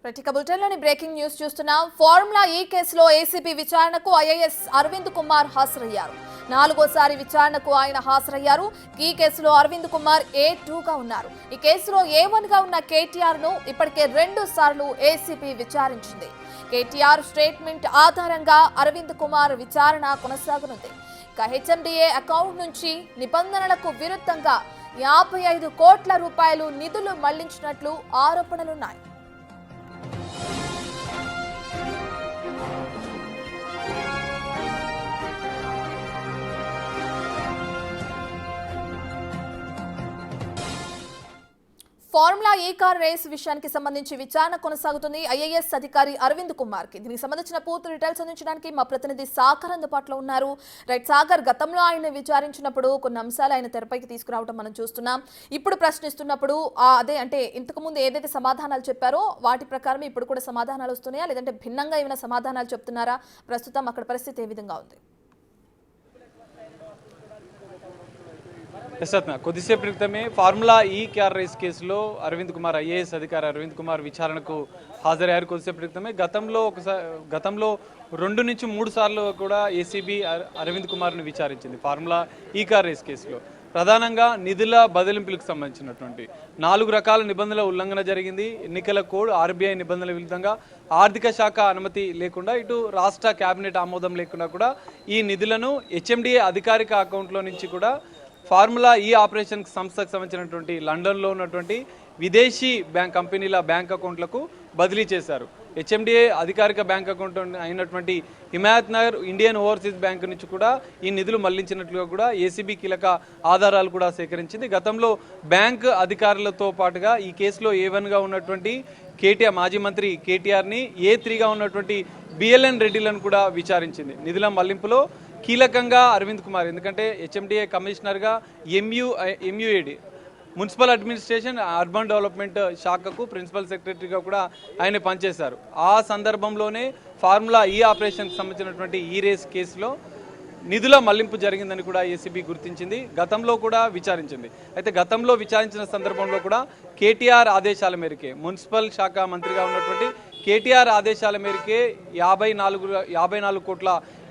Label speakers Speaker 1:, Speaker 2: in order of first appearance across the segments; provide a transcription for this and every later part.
Speaker 1: ప్రతిక బులెటిన్లోని breaking news చూస్తున్నాం. Formula ఈ కేసులో ఏసీబీ విచారణకు ఐఏఎస్ అరవింద్ కుమార్ హాజరయ్యారు. 4వ విచారణకు ఆయన హాజరయ్యారు. ఈ కేసులో అరవింద్ కుమార్ A2గా ఉన్నారు. ఈ కేసులో A1గా ఉన్న కేటీఆర్ ను ఇప్పటికే 2 సార్లు ఏసీబీ విచారించింది. కేటీఆర్ స్టేట్మెంట్ ఆధారంగా అరవింద్ కుమార్ విచారణ కొనసాగనుంది. హెచ్ఎండిఏ అకౌంట్ నుంచి నిబంధనలకు విరుద్ధంగా 55 కోట్ల రూపాయలు నిధులు మళ్లించినట్లు ఆరోపణలున్నాయి. ఫార్ములా ఈ కార్ రేస్ విషయానికి సంబంధించి విచారణ కొనసాగుతుంది. ఐఏఎస్ అధికారి అరవింద్ కుమార్ కి దీనికి సంబంధించిన పూర్తి డీటెయిల్స్ అందించడానికి మా ప్రతినిధి సాగర్ అందుబాటులో ఉన్నారు. రైట్ సాగర్, గతంలో ఆయన విచారించినప్పుడు కొన్ని అంశాలు ఆయన తెరపైకి తీసుకురావడం మనం చూస్తున్నాం. ఇప్పుడు ప్రశ్నిస్తున్నప్పుడు అదే అంటే ఇంతకు ముందు ఏదైతే సమాధానాలు చెప్పారో వాటి ప్రకారం ఇప్పుడు కూడా సమాధానాలు వస్తున్నాయా, లేదంటే భిన్నంగా ఏమైనా సమాధానాలు చెప్తున్నారా? ప్రస్తుతం అక్కడ పరిస్థితి ఏ విధంగా ఉంది?
Speaker 2: కొద్దిసేపు క్రితమే ఫార్ములా ఈ కార్ రేస్ కేసులో అరవింద్ కుమార్ ఐఏఎస్ అధికారి అరవింద్ కుమార్ విచారణకు హాజరయ్యారు. కొద్దిసేపు క్రితమే గతంలో 2 నుంచి 3 సార్లు కూడా ACB Arvind కుమార్ను విచారించింది formula E car race కేసులో. ప్రధానంగా నిధుల బదిలింపులకు సంబంధించినటువంటి 4 రకాల నిబంధనల ఉల్లంఘన జరిగింది. ఎన్నికల కోడ్, ఆర్బీఐ నిబంధనల విరుద్ధంగా, ఆర్థిక శాఖ అనుమతి లేకుండా, ఇటు రాష్ట్ర కేబినెట్ ఆమోదం లేకుండా కూడా ఈ నిధులను హెచ్ఎండిఏ అధికారిక అకౌంట్లో నుంచి కూడా ఫార్ములా ఈ ఆపరేషన్ సంస్థకు సంబంధించినటువంటి లండన్లో ఉన్నటువంటి విదేశీ కంపెనీల బ్యాంక్ అకౌంట్లకు బదిలీ చేశారు. హెచ్ఎండిఏ అధికారిక బ్యాంక్ అకౌంట్ అయినటువంటి Himayat Nagar Indian overseas bank నుంచి కూడా ఈ నిధులు మళ్లించినట్లుగా కూడా ఏసీబీ కీలక ఆధారాలు కూడా సేకరించింది. గతంలో బ్యాంక్ అధికారులతో పాటుగా ఈ కేసులో A1గా ఉన్నటువంటి కేటీఆర్, మాజీ మంత్రి కేటీఆర్ని, A3గా ఉన్నటువంటి బిఎల్ఎన్ రెడ్డిలను కూడా విచారించింది. నిధుల మళ్లింపులో కీలకంగా అరవింద్ కుమార్, ఎందుకంటే హెచ్ఎండిఏ కమిషనర్గా ఎంయుఏడి మున్సిపల్ అడ్మినిస్ట్రేషన్ అర్బన్ డెవలప్మెంట్ శాఖకు ప్రిన్సిపల్ సెక్రటరీగా కూడా ఆయన పనిచేశారు. ఆ సందర్భంలోనే ఫార్ములా ఈ ఆపరేషన్కి సంబంధించినటువంటి ఈ రేస్ కేసులో నిధుల మళ్లింపు జరిగిందని కూడా ఏసీబీ గుర్తించింది. గతంలో కూడా విచారించింది. అయితే గతంలో విచారించిన సందర్భంలో కూడా కేటీఆర్ ఆదేశాల మేరకే, మున్సిపల్ శాఖ మంత్రిగా ఉన్నటువంటి కేటీఆర్ ఆదేశాల మేరకే 54 కోట్ల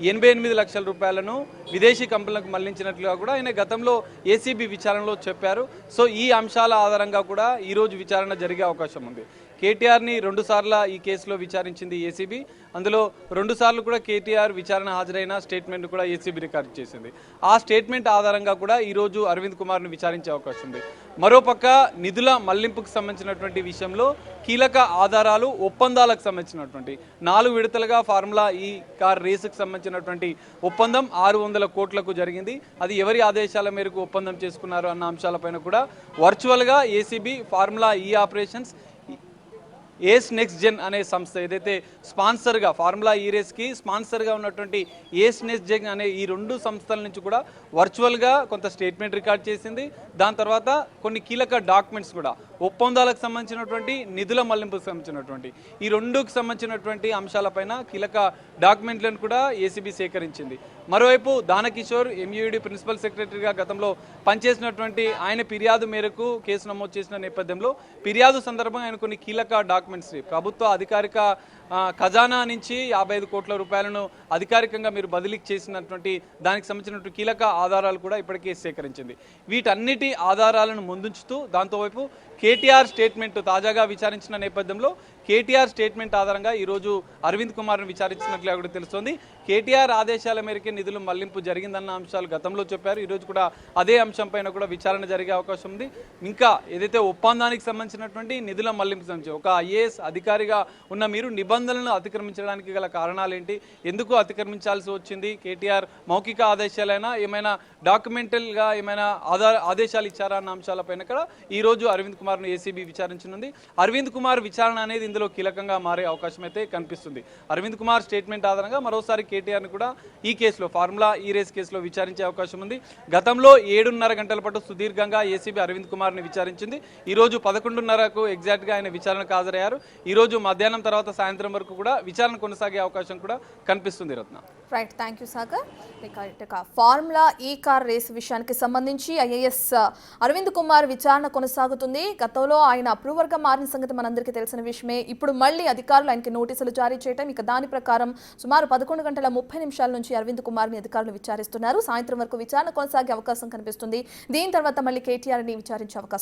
Speaker 2: 88 లక్షల రూపాయలను విదేశీ కంపెనీలకు మళ్లించినట్లుగా కూడా ఆయన గతంలో ఏసీబీ విచారణలో చెప్పారు. సో ఈ అంశాల ఆధారంగా కూడా ఈరోజు విచారణ జరిగే అవకాశం ఉంది. కేటీఆర్ని 2 సార్లు ఈ కేసులో విచారించింది ఏసీబీ. అందులో 2 సార్లు కూడా కేటీఆర్ విచారణ హాజరైన స్టేట్మెంట్ కూడా ఏసీబీ రికార్డు చేసింది. ఆ స్టేట్మెంట్ ఆధారంగా కూడా ఈరోజు అరవింద్ కుమార్ను విచారించే అవకాశం ఉంది. మరోపక్క నిధుల మళ్లింపుకు సంబంధించినటువంటి విషయంలో కీలక ఆధారాలు, ఒప్పందాలకు సంబంధించినటువంటి 4 విడతలుగా ఫార్ములా ఈ కార్ రేసుకు సంబంధించినటువంటి ఒప్పందం 600 కోట్లకు జరిగింది. అది ఎవరి ఆదేశాల మేరకు ఒప్పందం చేసుకున్నారు అన్న అంశాలపైన కూడా వర్చువల్గా ఏసీబీ ఫార్ములా ఈ ఆపరేషన్స్ ఏస్ నెక్స్ట్ జెన్ అనే సంస్థ ఏదైతే స్పాన్సర్గా ఫార్ములా ఈ రేస్కి స్పాన్సర్గా ఉన్నటువంటి ఏస్ నెక్స్ట్ జెన్ అనే ఈ 2 సంస్థల నుంచి కూడా వర్చువల్గా కొంత స్టేట్మెంట్ రికార్డ్ చేసింది. దాని తర్వాత కొన్ని కీలక డాక్యుమెంట్స్ కూడా, ఒప్పందాలకు సంబంధించినటువంటి, నిధుల మళ్లింపుకు సంబంధించినటువంటి ఈ 2కి సంబంధించినటువంటి అంశాలపైన కీలక డాక్యుమెంట్లను కూడా ఏసీబీ సేకరించింది. మరోవైపు దానకిషోర్ ఎంయూడి ప్రిన్సిపల్ సెక్రటరీగా గతంలో పనిచేసినటువంటి ఆయన ఫిర్యాదు మేరకు కేసు నమోదు చేసిన నేపథ్యంలో ఫిర్యాదు సందర్భంగా ఆయన కొన్ని కీలక డాక్యుమెంట్స్ ప్రభుత్వ అధికారిక ఖజానా నుంచి 55 కోట్ల రూపాయలను అధికారికంగా మీరు బదిలీ చేసినటువంటి దానికి సంబంధించినటువంటి కీలక ఆధారాలు కూడా ఇప్పటికే సేకరించింది. వీటన్నిటి ఆధారాలను ముందుంచుతూ దాంతోవైపు కేటీఆర్ స్టేట్మెంట్ తాజాగా విచారించిన నేపథ్యంలో కేటీఆర్ స్టేట్మెంట్ ఆధారంగా ఈరోజు అరవింద్ కుమార్ను విచారించినట్లుగా కూడా తెలుస్తోంది. కేటీఆర్ ఆదేశాల మేరకే నిధులు మళ్లింపు జరిగిందన్న అంశాలు గతంలో చెప్పారు. ఈరోజు కూడా అదే అంశం పైన కూడా విచారణ జరిగే అవకాశం ఉంది. ఇంకా ఏదైతే ఒప్పందానికి సంబంధించినటువంటి నిధుల మళ్లింపు సంబంధించి ఒక ఐఏఎస్ అధికారిగా ఉన్న మీరు నిబంధనలను అతిక్రమించడానికి గల కారణాలేంటి, ఎందుకు అతిక్రమించాల్సి వచ్చింది, కేటీఆర్ మౌఖిక ఆదేశాలైనా ఏమైనా డాక్యుమెంటల్గా ఏమైనా ఆదేశాలు ఇచ్చారా అన్న అంశాలపైన కూడా ఈరోజు అరవింద్ కుమార్ను ఏసీబీ విచారించనుంది. అరవింద్ కుమార్ విచారణ అనేది ఇందులో కీలకంగా మారే అవకాశం అయితే కనిపిస్తుంది. అరవింద్ కుమార్ స్టేట్మెంట్ ఆధారంగా మరోసారి కేటీఆర్ని కూడా ఈ కేసులో ఫార్ములా ఈ రేస్ కేసులో విచారించే అవకాశం ఉంది. గతంలో 7.5 గంటల పాటు సుదీర్ఘంగా ఏసీబీ అరవింద్ కుమార్ని విచారించింది. ఈరోజు 11:30కు ఎగ్జాక్ట్గా ఆయన విచారణకు హాజరయ్యారు. ఈరోజు మధ్యాహ్నం తర్వాత సాయంత్రం వరకు కూడా విచారణ కొనసాగే అవకాశం కూడా కనిపిస్తుంది. Ratna,
Speaker 1: right, thank you Sagar. Formula E car race విషయానికి సంబంధించి ఐఏఎస్ అరవింద్ కుమార్ విచారణ కొనసాగుతుంది. గతంలో ఆయన అప్రూవర్గా మారిన సంగతి మనందరికీ తెలిసిన విషయమే. ఇప్పుడు మళ్ళీ అధికారులు ఆయనకి నోటీసులు జారీ చేయడం, ఇక దాని ప్రకారం సుమారు 11:30 నుంచి అరవింద్ కుమార్ని అధికారులు విచారిస్తున్నారు. సాయంత్రం వరకు విచారణ కొనసాగే అవకాశం కనిపిస్తుంది. దీని తర్వాత మళ్ళీ కేటీఆర్ని విచారించే అవకాశం